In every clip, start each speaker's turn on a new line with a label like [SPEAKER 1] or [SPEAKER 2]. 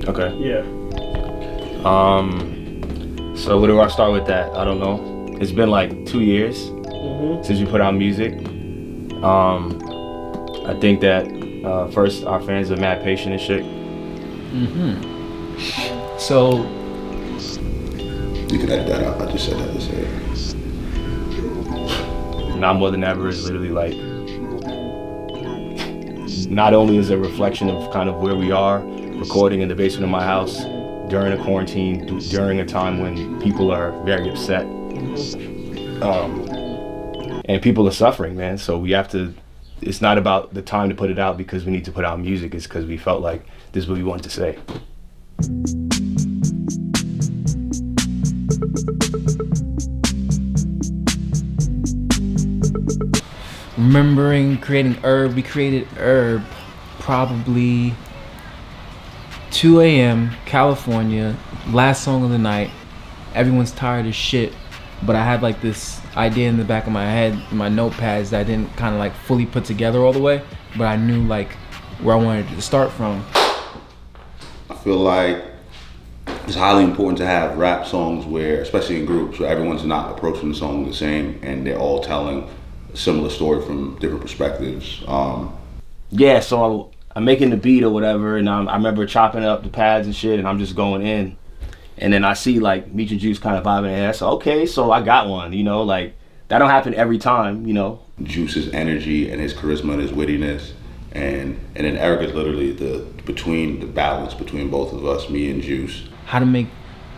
[SPEAKER 1] Okay.
[SPEAKER 2] Yeah.
[SPEAKER 1] So where do I start with that? I don't know. It's been like 2 years since we put out music. I think that first our fans are mad patient and shit.
[SPEAKER 3] So
[SPEAKER 4] You can edit that out. I just said that to say it.
[SPEAKER 1] Now More Than Ever is literally like, not only is it a reflection of kind of where we are, recording in the basement of my house during a quarantine, during a time when people are very upset, and people are suffering, man. So we have to, it's not about the time to put it out because we need to put out music, it's because we felt like this is what we wanted to say.
[SPEAKER 3] remembering creating Herb, we created Herb probably 2 a.m. California, last song of the night. Everyone's tired as shit, but I had like this idea in the back of my head, in my notepads, that I didn't kind of like fully put together all the way, but I knew like where I wanted to start from.
[SPEAKER 4] I feel like it's highly important to have rap songs where, especially in groups, where everyone's not approaching the song the same and they're all telling a similar story from different perspectives.
[SPEAKER 1] Yeah, so I'm making the beat or whatever, and I remember chopping up the pads and shit, and I'm just going in. And then I see like Meech and Juice kind of vibing in. So okay, so I got one, you know, like that don't happen every time, you know.
[SPEAKER 4] Juice's energy and his charisma and his wittiness, and then Eric is literally the balance between both of us, me and Juice.
[SPEAKER 3] How to make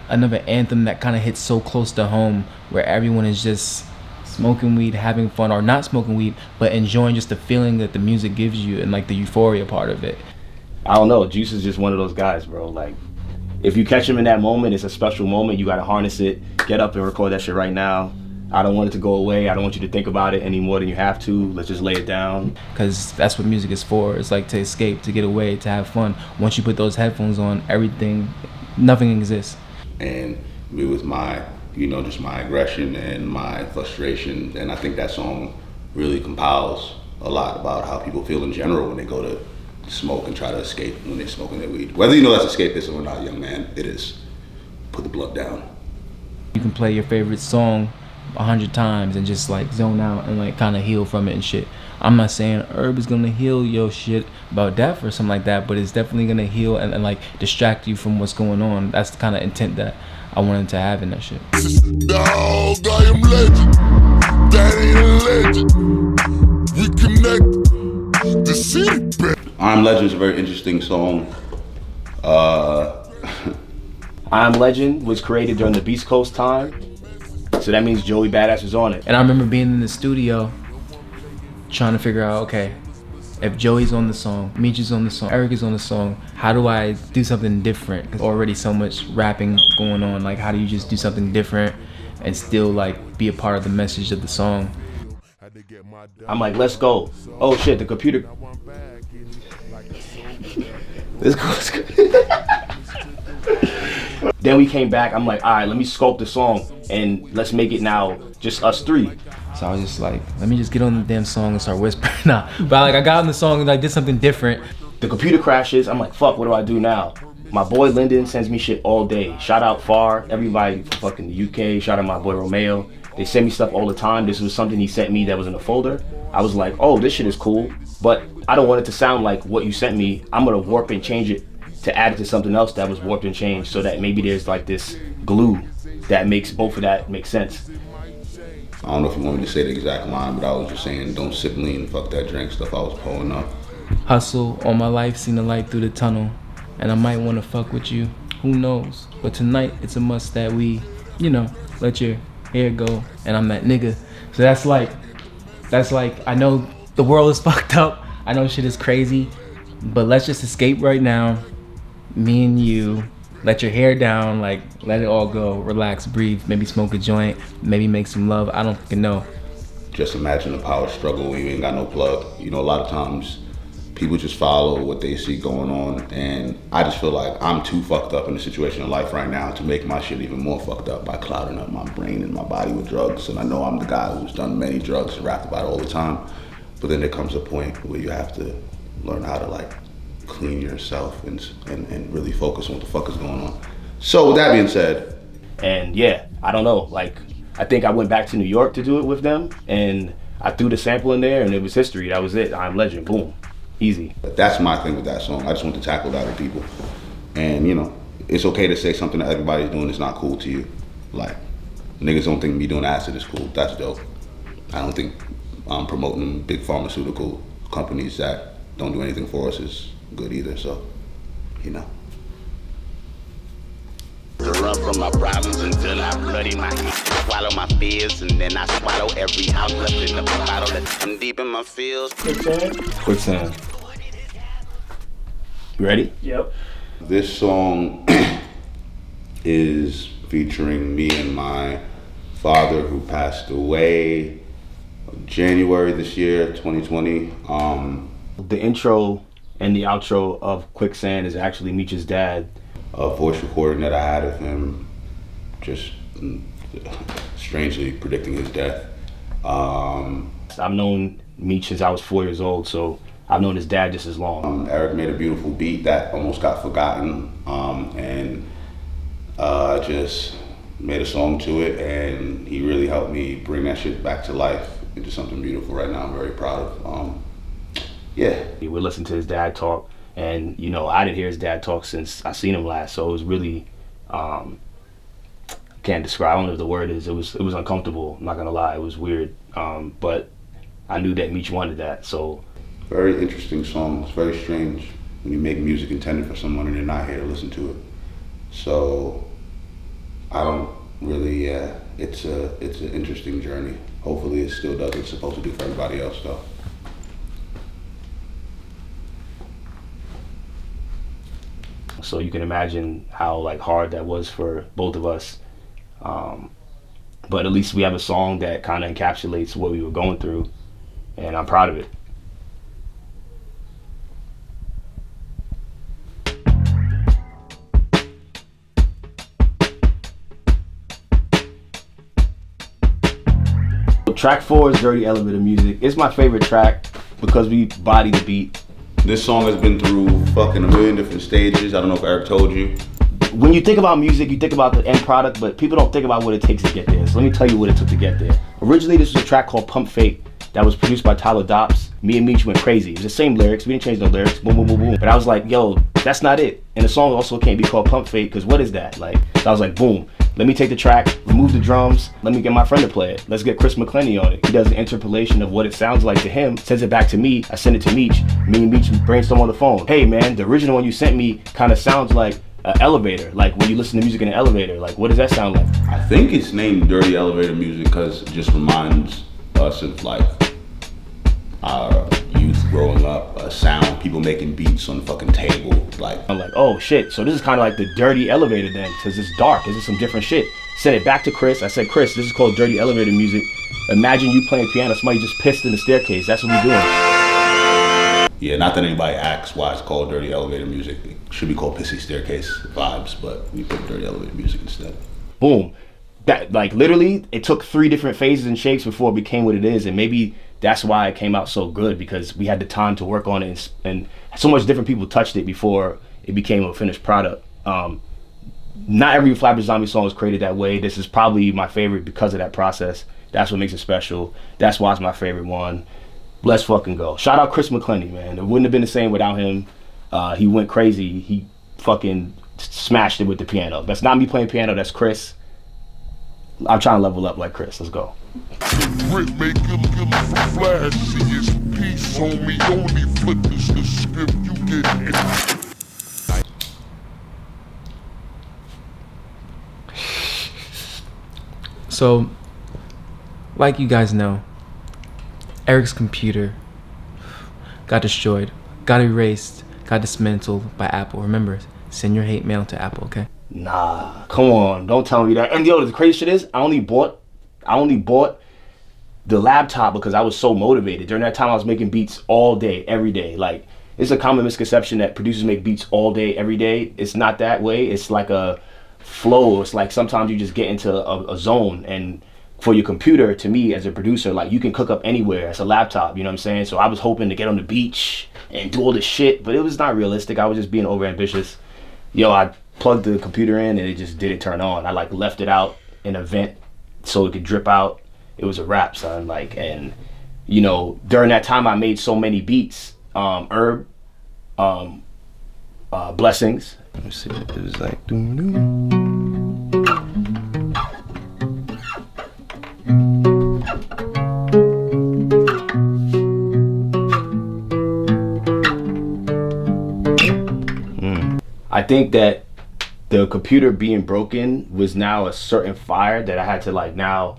[SPEAKER 3] another anthem that kind of hits so close to home, where everyone is just smoking weed, having fun, or not smoking weed, but enjoying just the feeling that the music gives you and like the euphoria part of it.
[SPEAKER 1] I don't know, Juice is just one of those guys, bro. Like, if you catch him in that moment, it's a special moment. You gotta harness it, get up and record that shit right now. I don't want it to go away. I don't want you to think about it any more than you have to. Let's just lay it down.
[SPEAKER 3] Because that's what music is for. It's like to escape, to get away, to have fun. Once you put those headphones on, nothing exists.
[SPEAKER 4] And me with my, just my aggression and my frustration, and I think that song really compiles a lot about how people feel in general when they go to smoke and try to escape when they're smoking their weed. Whether you know that's escapism or not, young man, it is. Put the blunt down.
[SPEAKER 3] You can play your favorite song 100 times and just like zone out and like kind of heal from it and shit. I'm not saying Herb is gonna heal your shit about death or something like that, but it's definitely gonna heal and like distract you from what's going on. That's the kind of intent that I wanted to have in that shit.
[SPEAKER 5] Dog, I am legend. That ain't a legend. We connect the city, bitch.
[SPEAKER 4] I Am Legend is a very interesting song.
[SPEAKER 1] I Am Legend was created during the Beast Coast time, so that means Joey Badass was on it.
[SPEAKER 3] And I remember being in the studio trying to figure out, okay, if Joey's on the song, Meech is on the song, Eric is on the song, how do I do something different? There's already so much rapping going on. Like, how do you just do something different and still like be a part of the message of the song?
[SPEAKER 1] I'm like, let's go. Oh shit, the computer. Let's go. Then we came back. I'm like, all right, let me sculpt the song and let's make it now just us three.
[SPEAKER 3] So I was just like, let me just get on the damn song and start whispering. Nah, but like I got on the song and like did something different.
[SPEAKER 1] The computer crashes. I'm like, fuck, what do I do now? My boy Lyndon sends me shit all day. Shout out Far, everybody from fucking the UK. Shout out my boy Romeo. They send me stuff all the time. This was something he sent me that was in a folder. I was like, oh, this shit is cool, but I don't want it to sound like what you sent me. I'm gonna warp and change it to add it to something else that was warped and changed, so that maybe there's like this glue that makes both of that make sense.
[SPEAKER 4] I don't know if you want me to say the exact line, but I was just saying, don't sip lean, fuck that drink stuff I was pulling up.
[SPEAKER 3] Hustle all my life, seen the light through the tunnel, and I might want to fuck with you, who knows? But tonight it's a must that we, let your hair go, and I'm that nigga. So that's like, I know the world is fucked up, I know shit is crazy, but let's just escape right now, me and you. Let your hair down, like let it all go, relax, breathe, maybe smoke a joint, maybe make some love, I don't fucking know.
[SPEAKER 4] Just imagine the power struggle when you ain't got no plug. A lot of times people just follow what they see going on, and I just feel like I'm too fucked up in the situation in life right now to make my shit even more fucked up by clouding up my brain and my body with drugs. And I know I'm the guy who's done many drugs and rapped about it all the time, but then there comes a point where you have to learn how to like clean yourself and really focus on what the fuck is going on. So with that being said,
[SPEAKER 1] and yeah, I don't know, like I think I went back to New York to do it with them, and I threw the sample in there, and it was history. That was it. I'm Legend. Boom. Easy.
[SPEAKER 4] that's my thing with that song. I just want to tackle that with people. And, you know, it's okay to say something that everybody's doing is not cool to you. Like, niggas don't think me doing acid is cool. That's dope. I don't think promoting big pharmaceutical companies that don't do anything for us is good either. So, you know.
[SPEAKER 2] To run from my problems until I bloody my heat. Swallow my fears and then I swallow every ounce left in the bottle. I'm deep in my feels.
[SPEAKER 1] Quicksand. You ready?
[SPEAKER 3] Yep.
[SPEAKER 4] This song is featuring me and my father, who passed away January this year, 2020.
[SPEAKER 1] The intro and the outro of Quicksand is actually Meech's dad.
[SPEAKER 4] A voice recording that I had of him just strangely predicting his death.
[SPEAKER 1] I've known Meech since I was 4 years old, so I've known his dad just as long.
[SPEAKER 4] Eric made a beautiful beat that almost got forgotten, and just made a song to it, and he really helped me bring that shit back to life into something beautiful right now. I'm very proud of. Yeah.
[SPEAKER 1] We listened to his dad talk, and you know, I didn't hear his dad talk since I seen him last, so it was really, can't describe, I don't know if the word is, it was uncomfortable, I'm not gonna lie, it was weird, but I knew that Meech wanted that, so.
[SPEAKER 4] Very interesting song. It's very strange when you make music intended for someone and they're not here to listen to it. So I don't really, it's an interesting journey. Hopefully it still does what it's supposed to do for everybody else though.
[SPEAKER 1] So you can imagine how like hard that was for both of us. But at least we have a song that kind of encapsulates what we were going through, and I'm proud of it. Track 4 is Dirty Elevator Music. It's my favorite track because we body the beat.
[SPEAKER 4] This song has been through fucking a million different stages. I don't know if Eric told you.
[SPEAKER 1] When you think about music, you think about the end product, but people don't think about what it takes to get there. So let me tell you what it took to get there. Originally, this was a track called Pump Fake that was produced by Tyler Dops. Me and Meech went crazy. It was the same lyrics. We didn't change the lyrics. Boom, boom, boom, boom. But I was like, yo, that's not it. And the song also can't be called Pump Fake, because what is that? Like, so I was like, boom. Let me take the track, remove the drums, let me get my friend to play it. Let's get Chris McClenny on it. He does an interpolation of what it sounds like to him, sends it back to me, I send it to Meech. Me and Meech brainstorm on the phone. Hey man, the original one you sent me kind of sounds like an elevator, like when you listen to music in an elevator. Like, what does that sound like?
[SPEAKER 4] I think it's named Dirty Elevator Music because it just reminds us of like our youth growing up, sound, people making beats on the fucking table. Like,
[SPEAKER 1] I'm like, oh shit, so this is kind of like the dirty elevator then, because it's dark, this is some different shit. Sent it back to Chris, I said, Chris, this is called Dirty Elevator Music. Imagine you playing piano, somebody just pissed in the staircase, that's what we're doing.
[SPEAKER 4] yeah, not that anybody asks why it's called Dirty Elevator Music. It should be called Pissy Staircase Vibes, but we put Dirty Elevator Music instead.
[SPEAKER 1] Boom. That, like, literally, it took 3 different phases and shapes before it became what it is, and maybe that's why it came out so good, because we had the time to work on it, and so much different people touched it before it became a finished product. Not every Flatbush Zombie song is created that way. This is probably my favorite because of that process. That's what makes it special. That's why it's my favorite one. Let's fucking go. Shout out Chris McClenny, man. It wouldn't have been the same without him. He went crazy. He fucking smashed it with the piano. That's not me playing piano, that's Chris. I'm trying to level up like Chris. Let's go.
[SPEAKER 5] Rip make him flash, see his piece, homie. Only flip is the script you get it.
[SPEAKER 3] So, like you guys know, Eric's computer got destroyed, got erased, got dismantled by Apple. Remember, send your hate mail to Apple, okay?
[SPEAKER 1] Nah, come on, don't tell me that. And yo, the crazy shit is, I only bought the laptop because I was so motivated. During that time, I was making beats all day, every day. Like, it's a common misconception that producers make beats all day, every day. It's not that way. It's like a flow. It's like sometimes you just get into a zone, and for your computer, to me as a producer, like you can cook up anywhere. It's a laptop, you know what I'm saying? So I was hoping to get on the beach and do all this shit, but it was not realistic. I was just being over ambitious. Yo, I plugged the computer in and it just didn't turn on. I like left it out in a vent so it could drip out. It was a wrap, son. Like, and you know, during that time I made so many beats. Herb, Blessings. Let me see. It was like I think that the computer being broken was now a certain fire that I had to like now,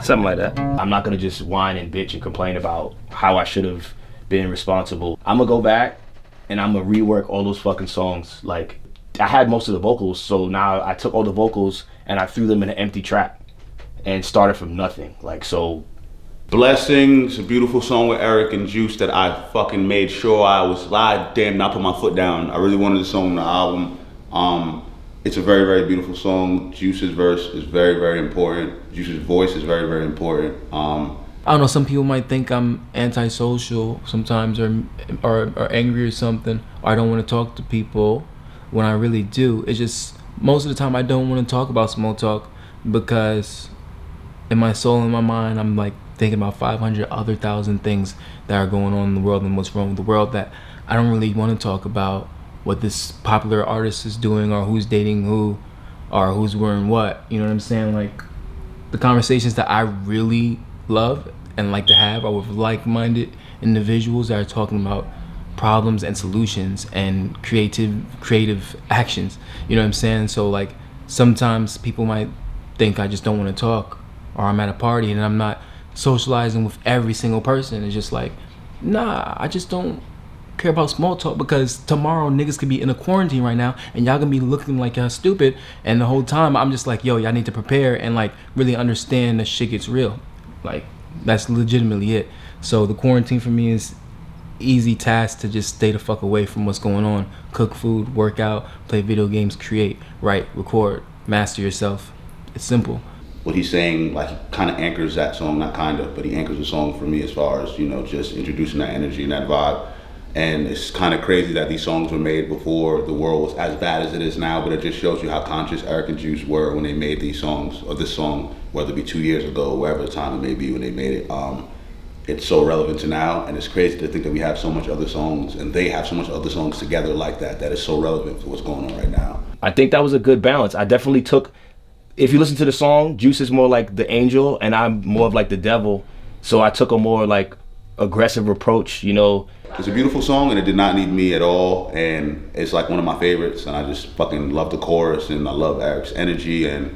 [SPEAKER 1] something like that. I'm not gonna just whine and bitch and complain about how I should have been responsible. I'm gonna go back and I'm gonna rework all those fucking songs. Like, I had most of the vocals, so now I took all the vocals and I threw them in an empty track and started from nothing. Like, so
[SPEAKER 4] Blessings, a beautiful song with Eric and Juice that I fucking made sure I damn not put my foot down. I really wanted the song on the album. It's a very, very beautiful song. Juice's verse is very, very important. Juice's voice is very, very important.
[SPEAKER 3] I don't know, some people might think I'm antisocial sometimes or angry or something, or I don't want to talk to people when I really do. It's just most of the time I don't want to talk about small talk because in my soul and my mind I'm like thinking about 500 other thousand things that are going on in the world and what's wrong with the world, that I don't really want to talk about what this popular artist is doing or who's dating who or who's wearing what. You know what I'm saying? Like, the conversations that I really love and like to have are with like-minded individuals that are talking about problems and solutions and creative actions. You know what I'm saying? So like, sometimes people might think I just don't want to talk, or I'm at a party and I'm not socializing with every single person. It's just like, nah, I just don't care about small talk, because tomorrow niggas could be in a quarantine right now and y'all gonna be looking like y'all stupid, and the whole time I'm just like, yo, y'all need to prepare and like really understand that shit gets real. Like, that's legitimately it. So the quarantine for me is easy task to just stay the fuck away from what's going on. Cook food, work out, play video games, create, write, record, master yourself. It's simple.
[SPEAKER 4] What he's saying, like, he kind of anchors that song, not kind of, but he anchors the song for me as far as, you know, just introducing that energy and that vibe. And it's kind of crazy that these songs were made before the world was as bad as it is now, but it just shows you how conscious Eric and Juice were when they made these songs, or this song, whether it be 2 years ago, wherever the time it may be when they made it. It's so relevant to now, and it's crazy to think that we have so much other songs, and they have so much other songs together like that, that is so relevant to what's going on right now.
[SPEAKER 1] I think that was a good balance. I definitely took, if you listen to the song, Juice is more like the angel and I'm more of like the devil. So I took a more like aggressive approach, you know.
[SPEAKER 4] It's a beautiful song and it did not need me at all, and it's like one of my favorites, and I just fucking love the chorus and I love Eric's energy, and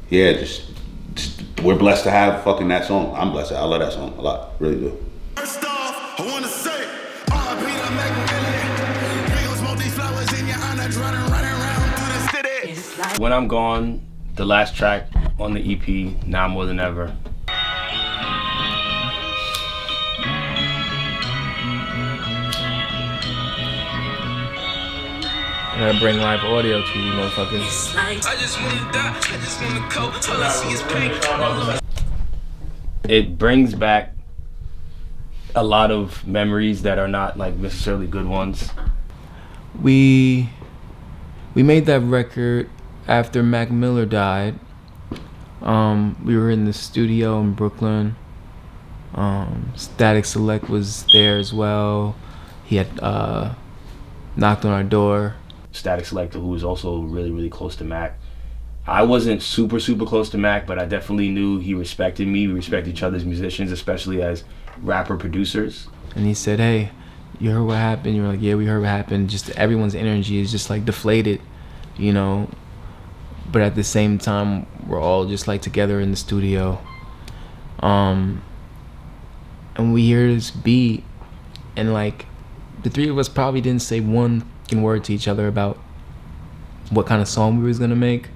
[SPEAKER 4] yeah, just we're blessed to have fucking that song. I'm blessed. I love that song a lot, really do.
[SPEAKER 5] First off, I wanna say, R.I.P. to Mac Miller. We gon' smoke these flowers in your honor, running around through the city.
[SPEAKER 1] When I'm Gone, the last track on the EP, Now More Than Ever.
[SPEAKER 3] I gotta bring live audio to you motherfuckers.
[SPEAKER 6] I just wanna die, I just wanna cope, all I see is pain.
[SPEAKER 1] It brings back a lot of memories that are not like necessarily good ones.
[SPEAKER 3] We made that record after Mac Miller died. We were in the studio in Brooklyn. Static Select was there as well. He had knocked on our door.
[SPEAKER 1] Static Selector, who was also really, really close to Mac. I wasn't super close to Mac, but I definitely knew he respected me. We respect each other's musicians, especially as rapper producers.
[SPEAKER 3] And he said, hey, you heard what happened? You were like, yeah, we heard what happened. Just everyone's energy is just like deflated, you know? But at the same time, we're all just like together in the studio. And we hear this beat, and like the three of us probably didn't say one word to each other about what kind of song we was gonna make,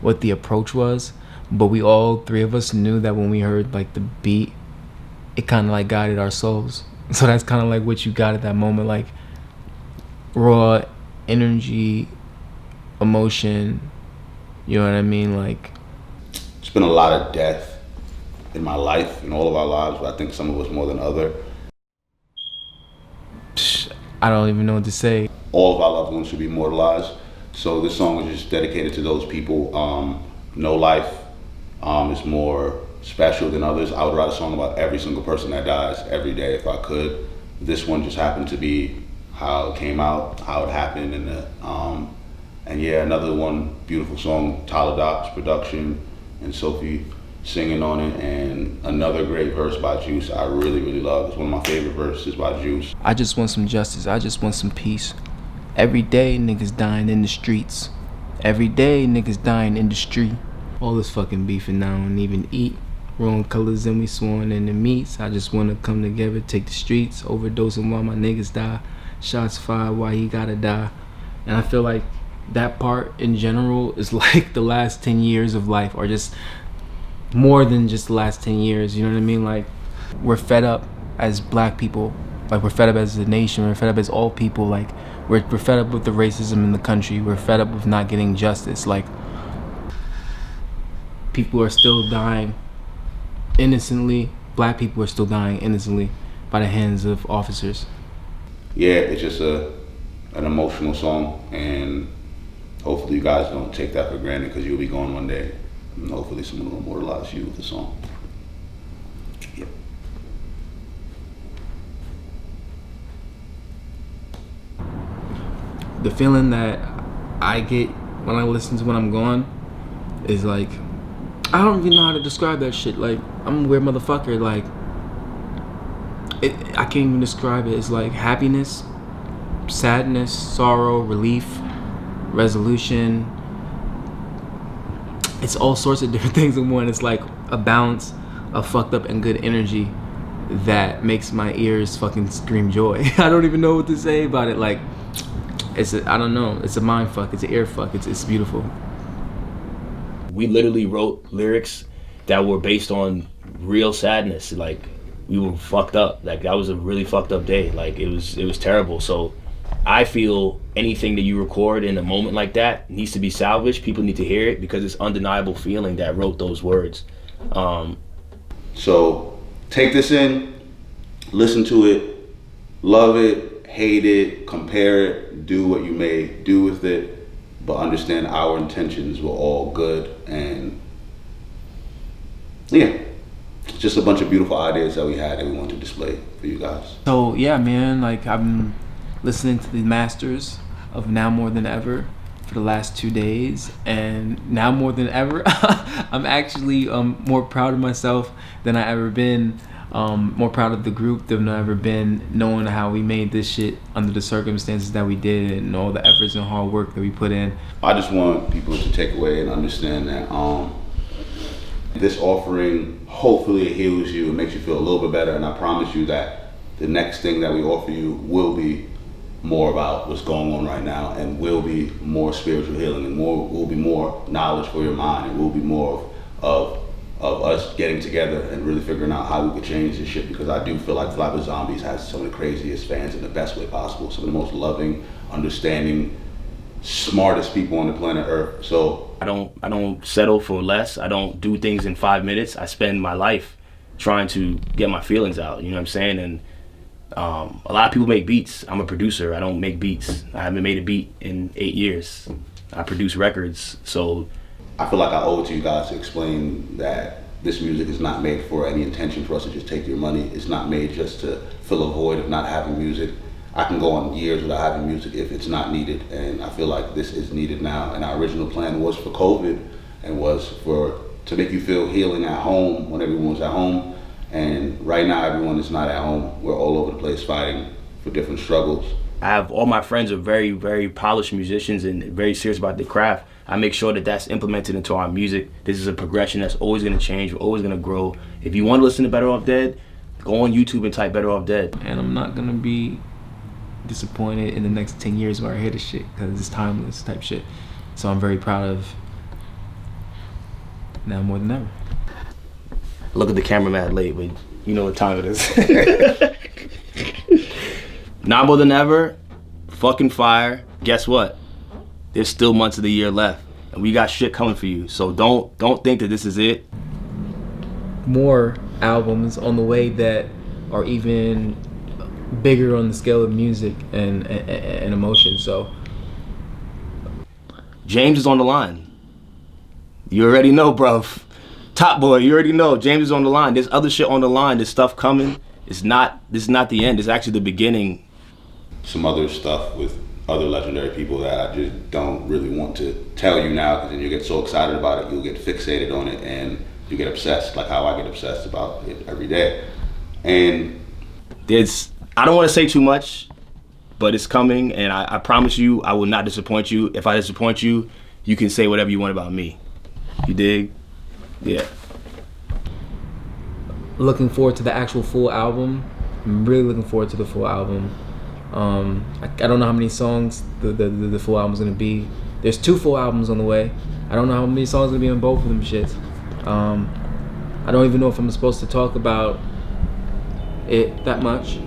[SPEAKER 3] what the approach was, but we all three of us knew that when we heard like the beat, it kind of like guided our souls. So that's kind of like what you got at that moment, like raw energy, emotion, You know what I mean? Like,
[SPEAKER 4] it's been a lot of death in my life, in all of our lives, but I think some of us more than other.
[SPEAKER 3] I don't even know what to say.
[SPEAKER 4] All of our loved ones should be immortalized. So this song is just dedicated to those people. No life is more special than others. I would write a song about every single person that dies every day if I could. This one just happened to be how it came out, how it happened, and yeah, another one, beautiful song, Tyler Dock's production and Sophie singing on it, and another great verse by Juice I really, really love. It's one of my favorite verses by Juice.
[SPEAKER 3] I just want some justice. I just want some peace. Every day niggas dying in the streets. Every day niggas dying in the street. All this fucking beef and I don't even eat. Wrong colors and we sworn in the meats. I just wanna come together, take the streets, overdosing while my niggas die. Shots fired while he gotta die. And I feel like that part in general is like the last 10 years of life, or just more than just the last 10 years, you know what I mean? Like, we're fed up as black people. Like, we're fed up as a nation, we're fed up as all people. Like, we're fed up with the racism in the country. We're fed up with not getting justice. Like, people are still dying innocently. Black people are still dying innocently by the hands of officers.
[SPEAKER 4] Yeah, it's just an emotional song, and hopefully you guys don't take that for granted, because you'll be gone one day, and hopefully someone will immortalize you with the song. Yep.
[SPEAKER 3] The feeling that I get when I listen to When I'm Gone is like, I don't even know how to describe that shit. Like, I'm a weird motherfucker. Like, I can't even describe it. It's like happiness, sadness, sorrow, relief, resolution. It's all sorts of different things in one. It's like a balance of fucked up and good energy that makes my ears fucking scream joy. I don't even know what to say about it. Like, I don't know. It's a mind fuck. It's an ear fuck. It's beautiful.
[SPEAKER 1] We literally wrote lyrics that were based on real sadness. Like, we were fucked up. Like, that was a really fucked up day. Like, it was terrible. So I feel anything that you record in a moment like that needs to be salvaged. People need to hear it, because it's undeniable feeling that wrote those words.
[SPEAKER 4] So take this in, listen to it, love it, hate it, compare it, do what you may do with it, but understand our intentions were all good. And yeah, it's just a bunch of beautiful ideas that we had that we want to display for you guys.
[SPEAKER 3] So yeah, man, like, I've been listening to the masters of Now More Than Ever for the last 2 days, and now more than ever I'm actually more proud of myself than I ever been, more proud of the group than I ever been, knowing how we made this shit under the circumstances that we did, and all the efforts and hard work that we put in.
[SPEAKER 4] I just want people to take away and understand that this offering, hopefully it heals you and makes you feel a little bit better, and I promise you that the next thing that we offer you will be more about what's going on right now, and will be more spiritual healing, and will be more knowledge for your mind, and will be more of us getting together and really figuring out how we could change this shit, because I do feel like Flatbush Zombies has some of the craziest fans in the best way possible, some of the most loving, understanding, smartest people on the planet Earth. So
[SPEAKER 1] I don't settle for less. I don't do things in 5 minutes. I spend my life trying to get my feelings out, you know what I'm saying? And a lot of people make beats. I'm a producer. I don't make beats. I haven't made a beat in 8 years. I produce records. So
[SPEAKER 4] I feel like I owe it to you guys to explain that this music is not made for any intention for us to just take your money. It's not made just to fill a void of not having music. I can go on years without having music if it's not needed, and I feel like this is needed now. And our original plan was for COVID, and was to make you feel healing at home when everyone's at home. And right now, everyone is not at home. We're all over the place fighting for different struggles.
[SPEAKER 1] I have all my friends are very, very polished musicians and very serious about the craft. I make sure that that's implemented into our music. This is a progression that's always gonna change. We're always gonna grow. If you want to listen to Better Off Dead, go on YouTube and type Better Off Dead.
[SPEAKER 3] And I'm not gonna be disappointed in the next 10 years where I hear this shit, because it's timeless type shit. So I'm very proud of Now More Than Ever.
[SPEAKER 1] Look at the camera mad late, but you know what time it is. Now More Than Ever, fucking fire. Guess what? There's still months of the year left. and we got shit coming for you. So don't think that this is it.
[SPEAKER 3] More albums on the way that are even bigger on the scale of music and emotion. So
[SPEAKER 1] James is on the line. You already know, bruv. Top Boy, you already know. James is on the line. There's other shit on the line. There's stuff coming. This is not the end. It's actually the beginning.
[SPEAKER 4] Some other stuff with other legendary people that I just don't really want to tell you now, because then you get so excited about it, you'll get fixated on it, and you get obsessed, like how I get obsessed about it every day. And
[SPEAKER 1] I don't want to say too much, but it's coming, and I promise you I will not disappoint you. If I disappoint you, you can say whatever you want about me. You dig? Yeah.
[SPEAKER 3] Looking forward to the actual full album. I'm really looking forward to the full album. I don't know how many songs the full album's gonna be. There's 2 full albums on the way. I don't know how many songs gonna be on both of them shits. I don't even know if I'm supposed to talk about it that much.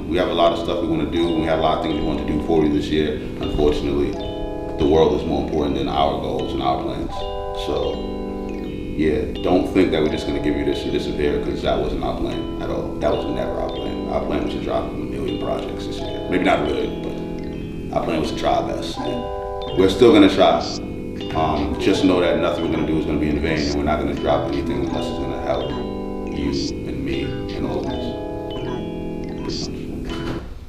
[SPEAKER 4] We have a lot of stuff we want to do, and we have a lot of things we want to do for you this year. Unfortunately, the world is more important than our goals and our plans. So, yeah, don't think that we're just going to give you this and disappear, because that wasn't our plan at all. That was never our plan. Our plan was to drop 1 million projects this year. Maybe not 1 million, but our plan was to try our best. And we're still going to try. Just know that nothing we're going to do is going to be in vain, and we're not going to drop anything unless it's going to help you and me and all of us.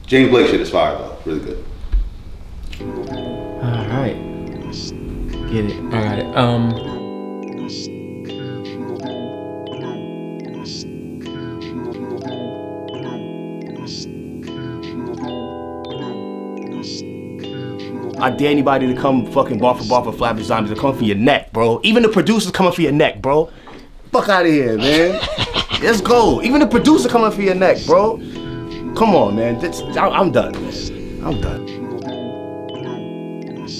[SPEAKER 4] James Blake shit is fire though, really good.
[SPEAKER 3] Alright. Get it. Alright.
[SPEAKER 1] I dare anybody to come fucking bar for Flapping Zombies. They're coming for your neck, bro. Even the producer's coming for your neck, bro. Fuck out of here, man. Let's go. Even the producer coming for your neck, bro. Come on, man. I'm done, man. I'm done.